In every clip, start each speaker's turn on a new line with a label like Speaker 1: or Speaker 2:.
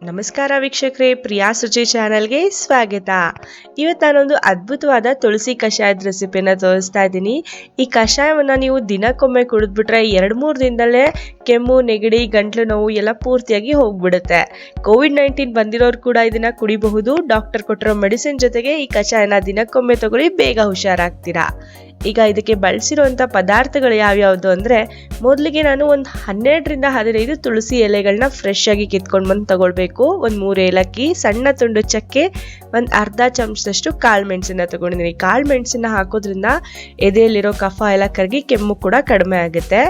Speaker 1: ನಮಸ್ಕಾರ ವೀಕ್ಷಕರೇ, ಪ್ರಿಯಾ ಸುಚಿ ಚಾನಲ್ಗೆ ಸ್ವಾಗತ. ಇವತ್ತು ನಾನೊಂದು ಅದ್ಭುತವಾದ ತುಳಸಿ ಕಷಾಯದ ರೆಸಿಪಿನ ತೋರಿಸ್ತಾ ಇದ್ದೀನಿ. ಈ ಕಷಾಯವನ್ನು ನೀವು ದಿನಕ್ಕೊಮ್ಮೆ ಕುಡಿದ್ಬಿಟ್ರೆ 2-3 ದಿನದಲ್ಲೇ ಕೆಮ್ಮು, ನೆಗಡಿ, ಗಂಟ್ಲು ನೋವು ಎಲ್ಲ ಪೂರ್ತಿಯಾಗಿ ಹೋಗ್ಬಿಡುತ್ತೆ. ಕೋವಿಡ್-19 ಬಂದಿರೋರು ಕೂಡ ಇದನ್ನ ಕುಡಿಬಹುದು. ಡಾಕ್ಟರ್ ಕೊಟ್ಟಿರೋ ಮೆಡಿಸಿನ್ ಜೊತೆಗೆ ಈ ಕಷಾಯನ ದಿನಕ್ಕೊಮ್ಮೆ ತಗೊಳ್ಳಿ, ಬೇಗ ಹುಷಾರಾಗ್ತೀರಾ. ಈಗ ಇದಕ್ಕೆ ಬಳಸಿರುವಂಥ ಪದಾರ್ಥಗಳು ಯಾವ್ಯಾವುದು ಅಂದರೆ, ಮೊದಲಿಗೆ ನಾನು ಒಂದು 12-15 ತುಳಸಿ ಎಲೆಗಳನ್ನ ಫ್ರೆಶ್ ಆಗಿ ಕಿತ್ಕೊಂಡು ಬಂದು ತಗೊಳ್ಬೇಕು. ಒಂದು 3 ಏಲಕ್ಕಿ, ಸಣ್ಣ ತುಂಡು ಚಕ್ಕೆ, ಒಂದು ಅರ್ಧ ಚಮಚದಷ್ಟು ಕಾಳು ಮೆಣಸನ್ನ ತಗೊಂಡಿದ್ದೀನಿ. ಕಾಳು ಮೆಣಸನ್ನ ಹಾಕೋದ್ರಿಂದ ಎದೆಯಲ್ಲಿರೋ ಕಫ ಎಲ್ಲ ಕರಗಿ ಕೆಮ್ಮು ಕೂಡ ಕಡಿಮೆ ಆಗುತ್ತೆ.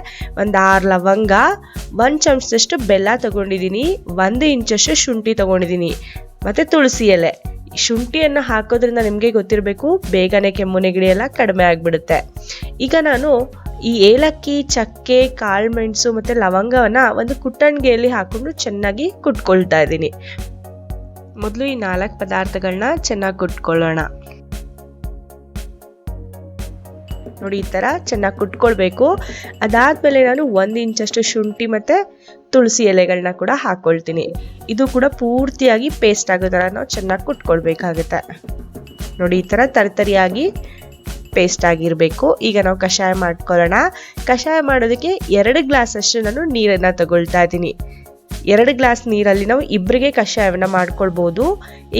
Speaker 1: ಒಂದು 6 ಲವಂಗ, 1 ಚಮಚದಷ್ಟು ಬೆಲ್ಲ ತಗೊಂಡಿದ್ದೀನಿ, 1 ಇಂಚಷ್ಟು ಶುಂಠಿ ತಗೊಂಡಿದ್ದೀನಿ, ಮತ್ತು ತುಳಸಿ ಎಲೆ. ಶುಂಠಿಯನ್ನು ಹಾಕೋದ್ರಿಂದ ನಿಮಗೆ ಗೊತ್ತಿರಬೇಕು, ಬೇಗನೆ ಕೆಮ್ಮು ನೆಗಡಿ ಎಲ್ಲ ಕಡಿಮೆ ಆಗಿಬಿಡುತ್ತೆ. ಈಗ ನಾನು ಈ ಏಲಕ್ಕಿ, ಚಕ್ಕೆ, ಕಾಳು ಮೆಣಸು ಮತ್ತು ಲವಂಗವನ್ನು ಒಂದು ಕುಟ್ಟಣಿಗೆಯಲ್ಲಿ ಹಾಕೊಂಡು ಚೆನ್ನಾಗಿ ಕುಟ್ಕೊಳ್ತಾ ಇದ್ದೀನಿ. ಮೊದಲು ಈ 4 ಪದಾರ್ಥಗಳನ್ನ ಚೆನ್ನಾಗಿ ಕುಟ್ಕೊಳ್ಳೋಣ. ನೋಡಿ, ಈ ಥರ ಚೆನ್ನಾಗಿ ಕುಟ್ಕೊಳ್ಬೇಕು. ಅದಾದಮೇಲೆ ನಾನು 1 ಇಂಚಷ್ಟು ಶುಂಠಿ ಮತ್ತು ತುಳಸಿ ಎಲೆಗಳನ್ನ ಕೂಡ ಹಾಕ್ಕೊಳ್ತೀನಿ. ಇದು ಕೂಡ ಪೂರ್ತಿಯಾಗಿ ಪೇಸ್ಟ್ ಆಗೋ ಥರ ನಾವು ಚೆನ್ನಾಗಿ ಕುಟ್ಕೊಳ್ಬೇಕಾಗುತ್ತೆ. ನೋಡಿ, ಈ ಥರ ತರಿತರಿಯಾಗಿ ಪೇಸ್ಟ್ ಆಗಿರಬೇಕು. ಈಗ ನಾವು ಕಷಾಯ ಮಾಡ್ಕೊಳ್ಳೋಣ. ಕಷಾಯ ಮಾಡೋದಕ್ಕೆ 2 ಗ್ಲಾಸಷ್ಟು ನಾನು ನೀರನ್ನು ತಗೊಳ್ತಾ ಇದ್ದೀನಿ. 2 ಗ್ಲಾಸ್ ನೀರಲ್ಲಿ ನಾವು ಇಬ್ಬರಿಗೆ ಕಷಾಯವನ್ನು ಮಾಡ್ಕೊಳ್ಬೋದು.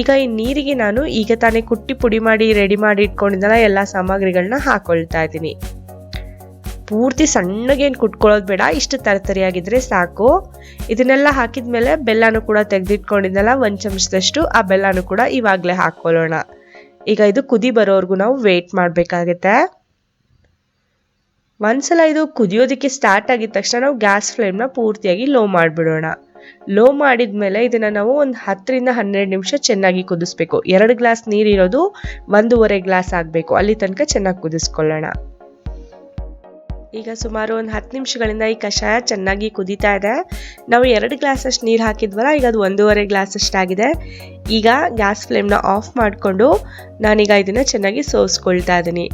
Speaker 1: ಈಗ ಈ ನೀರಿಗೆ ನಾನು ಈಗ ತಾನೇ ಕುಟ್ಟಿ ಪುಡಿ ಮಾಡಿ ರೆಡಿ ಮಾಡಿ ಇಟ್ಕೊಂಡಿದ್ದಲ್ಲ ಎಲ್ಲ ಸಾಮಗ್ರಿಗಳನ್ನ ಹಾಕೊಳ್ತಾ ಇದ್ದೀನಿ. ಪೂರ್ತಿ ಸಣ್ಣಗೇನು ಕುಟ್ಕೊಳ್ಳೋದು ಬೇಡ, ಇಷ್ಟು ತರತರಿಯಾಗಿದ್ರೆ ಸಾಕು. ಇದನ್ನೆಲ್ಲ ಹಾಕಿದ್ಮೇಲೆ ಬೆಲ್ಲನೂ ಕೂಡ ತೆಗೆದಿಟ್ಕೊಂಡಿದ್ದಲ್ಲ 1 ಚಮಚದಷ್ಟು, ಆ ಬೆಲ್ಲನೂ ಕೂಡ ಇವಾಗಲೇ ಹಾಕ್ಕೊಳ್ಳೋಣ. ಈಗ ಇದು ಕುದಿ ಬರೋವರೆಗೂ ನಾವು ವೇಟ್ ಮಾಡಬೇಕಾಗತ್ತೆ. ಒಂದ್ಸಲ ಇದು ಕುದಿಯೋದಕ್ಕೆ ಸ್ಟಾರ್ಟ್ ಆಗಿದ ತಕ್ಷಣ ನಾವು ಗ್ಯಾಸ್ ಫ್ಲೇಮ್ನ ಪೂರ್ತಿಯಾಗಿ ಲೋ ಮಾಡಿಬಿಡೋಣ. ಲೋ ಮಾಡಿದ್ಮೇಲೆ ಇದನ್ನು ನಾವು ಒಂದು 10-12 ನಿಮಿಷ ಚೆನ್ನಾಗಿ ಕುದಿಸ್ಬೇಕು. 2 ಗ್ಲಾಸ್ ನೀರಿರೋದು 1.5 ಗ್ಲಾಸ್ ಆಗಬೇಕು, ಅಲ್ಲಿ ತನಕ ಚೆನ್ನಾಗಿ ಕುದಿಸ್ಕೊಳ್ಳೋಣ. ಈಗ ಸುಮಾರು ಒಂದು 10 ನಿಮಿಷಗಳಿಂದ ಈ ಕಷಾಯ ಚೆನ್ನಾಗಿ ಕುದೀತಾ ಇದೆ. ನಾವು 2 ಗ್ಲಾಸಷ್ಟು ನೀರು ಹಾಕಿದ್ವಲ್ಲ, ಈಗ ಅದು 1.5 ಗ್ಲಾಸಷ್ಟು ಆಗಿದೆ. ಈಗ ಗ್ಯಾಸ್ ಫ್ಲೇಮ್ನ ಆಫ್ ಮಾಡಿಕೊಂಡು ನಾನೀಗ ಇದನ್ನು ಚೆನ್ನಾಗಿ ಸೋಸ್ಕೊಳ್ತಾ ಇದ್ದೀನಿ.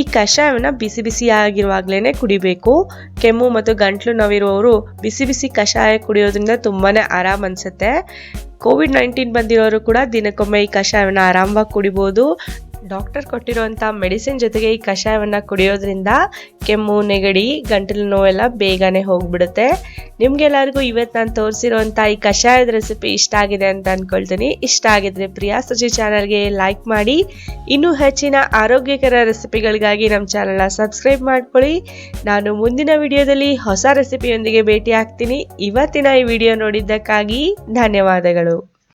Speaker 1: ಈ ಕಷಾಯವನ್ನು ಬಿಸಿ ಬಿಸಿಯಾಗಿರುವಾಗಲೇ ಕುಡಿಬೇಕು. ಕೆಮ್ಮು ಮತ್ತು ಗಂಟ್ಲು ನೋವಿರುವವರು ಬಿಸಿ ಬಿಸಿ ಕಷಾಯ ಕುಡಿಯೋದ್ರಿಂದ ತುಂಬಾ ಆರಾಮ್ ಅನಿಸುತ್ತೆ. ಕೋವಿಡ್-19 ಬಂದಿರೋರು ಕೂಡ ದಿನಕ್ಕೊಮ್ಮೆ ಈ ಕಷಾಯವನ್ನು ಆರಾಮವಾಗಿ ಕುಡಿಬೋದು. ಡಾಕ್ಟರ್ ಕೊಟ್ಟಿರುವಂಥ ಮೆಡಿಸಿನ್ ಜೊತೆಗೆ ಈ ಕಷಾಯವನ್ನು ಕುಡಿಯೋದ್ರಿಂದ ಕೆಮ್ಮು, ನೆಗಡಿ, ಗಂಟಲು ನೋವೆಲ್ಲ ಬೇಗನೆ ಹೋಗ್ಬಿಡುತ್ತೆ. ನಿಮ್ಗೆಲ್ಲರಿಗೂ ಇವತ್ತು ನಾನು ತೋರಿಸಿರುವಂಥ ಈ ಕಷಾಯದ ರೆಸಿಪಿ ಇಷ್ಟ ಆಗಿದೆ ಅಂತ ಅಂದ್ಕೊಳ್ತೀನಿ. ಇಷ್ಟ ಆಗಿದ್ರೆ ಪ್ರಿಯಾ ಸುಚಿ ಚಾನಲ್ಗೆ ಲೈಕ್ ಮಾಡಿ. ಇನ್ನೂ ಹೆಚ್ಚಿನ ಆರೋಗ್ಯಕರ ರೆಸಿಪಿಗಳಿಗಾಗಿ ನಮ್ಮ ಚಾನಲ್ನ ಸಬ್ಸ್ಕ್ರೈಬ್ ಮಾಡ್ಕೊಳ್ಳಿ. ನಾನು ಮುಂದಿನ ವಿಡಿಯೋದಲ್ಲಿ ಹೊಸ ರೆಸಿಪಿಯೊಂದಿಗೆ ಭೇಟಿ ಆಗ್ತೀನಿ. ಇವತ್ತಿನ ಈ ವಿಡಿಯೋ ನೋಡಿದ್ದಕ್ಕಾಗಿ ಧನ್ಯವಾದಗಳು.